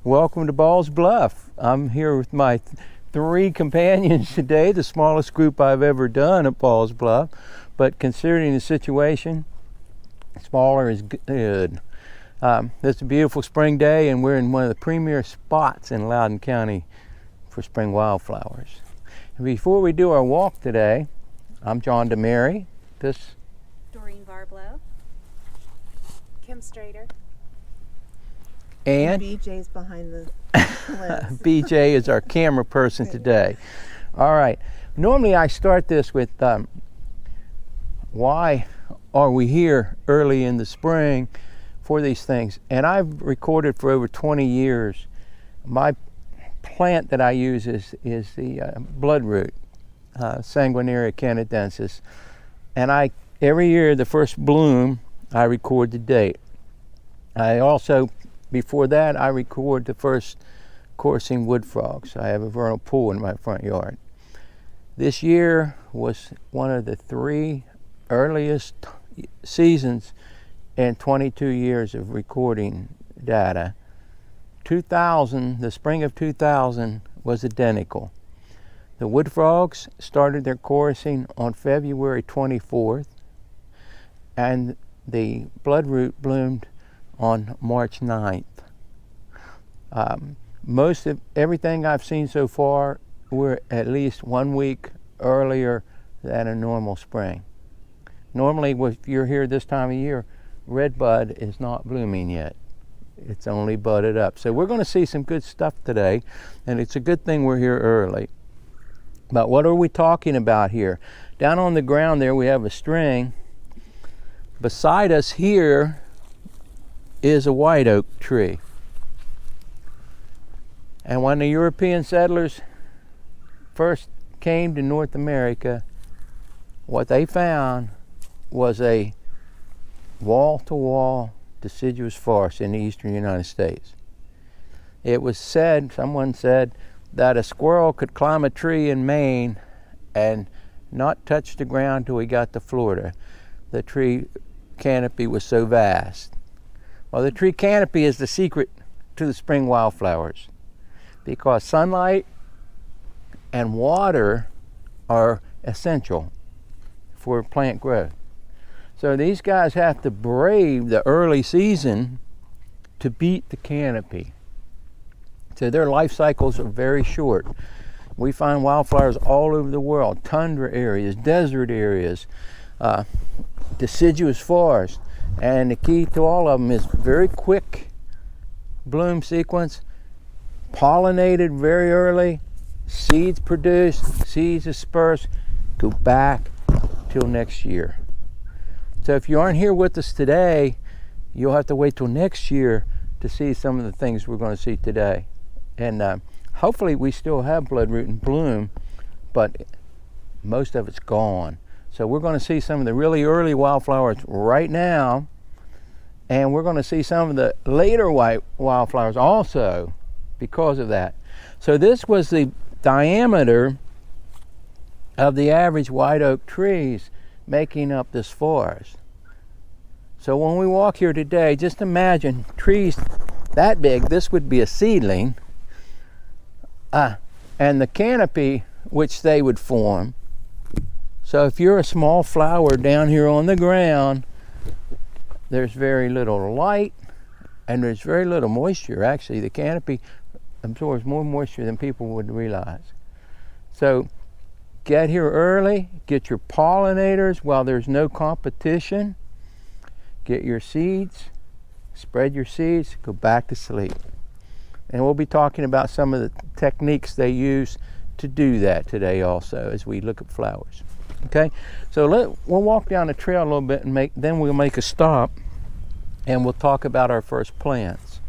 Welcome to Bluff. I'm here with my three companions today, the smallest group I've ever done at Bluff, but considering the situation, smaller is good. It's a beautiful spring day and we're in one of the premier spots in Loudoun County for spring wildflowers. And before we do our walk today, I'm John DeMary. This Kim Strader. And BJ's behind the lens. BJ is our camera person today. All right. Normally I start this with why are we here early in the spring for these things? And I've recorded for over 20 years. My plant that I use is the bloodroot, Sanguinaria canadensis. And every year the first bloom I record the date. I also, before that, I record the first coursing wood frogs. I have a vernal pool in my front yard. This year was one of the three earliest seasons in 22 years of recording data. 2000, the spring of 2000 was identical. The wood frogs started their chorusing on February 24th, and the bloodroot bloomed on March 9th. Most of everything I've seen so far, we're at least 1 week earlier than a normal spring. Normally, if you're here this time of year, red bud is not blooming yet. It's only budded up. So we're going to see some good stuff today, and it's a good thing we're here early. But what are we talking about here? Down on the ground there we have a string. Beside us here is a white oak tree. And when the European settlers first came to North America, what they found was a wall-to-wall deciduous forest in the eastern United States. It was said, someone said, that a squirrel could climb a tree in Maine and not touch the ground till he got to Florida. The tree canopy was so vast. Well, the tree canopy is the secret to the spring wildflowers, because sunlight and water are essential for plant growth. So these guys have to brave the early season to beat the canopy. So their life cycles are very short. We find wildflowers all over the world, tundra areas, desert areas, deciduous forest. And the key to all of them is very quick bloom sequence, pollinated very early, seeds produced, seeds dispersed, go back till next year. So if you aren't here with us today, you'll have to wait till next year to see some of the things we're going to see today. And hopefully we still have bloodroot in bloom, but most of it's gone. So we're going to see some of the really early wildflowers right now, and we're going to see some of the later white wildflowers also because of that. So this was the diameter of the average white oak trees making up this forest. So when we walk here today, just imagine trees that big. This would be a seedling, and the canopy which they would form. So if you're a small flower down here on the ground, there's very little light and there's very little moisture. Actually, the canopy absorbs more moisture than people would realize. So get here early, get your pollinators while there's no competition, get your seeds, spread your seeds, go back to sleep. And we'll be talking about some of the techniques they use to do that today also as we look at flowers. Okay, so we'll walk down the trail a little bit and then we'll make a stop and we'll talk about our first plants.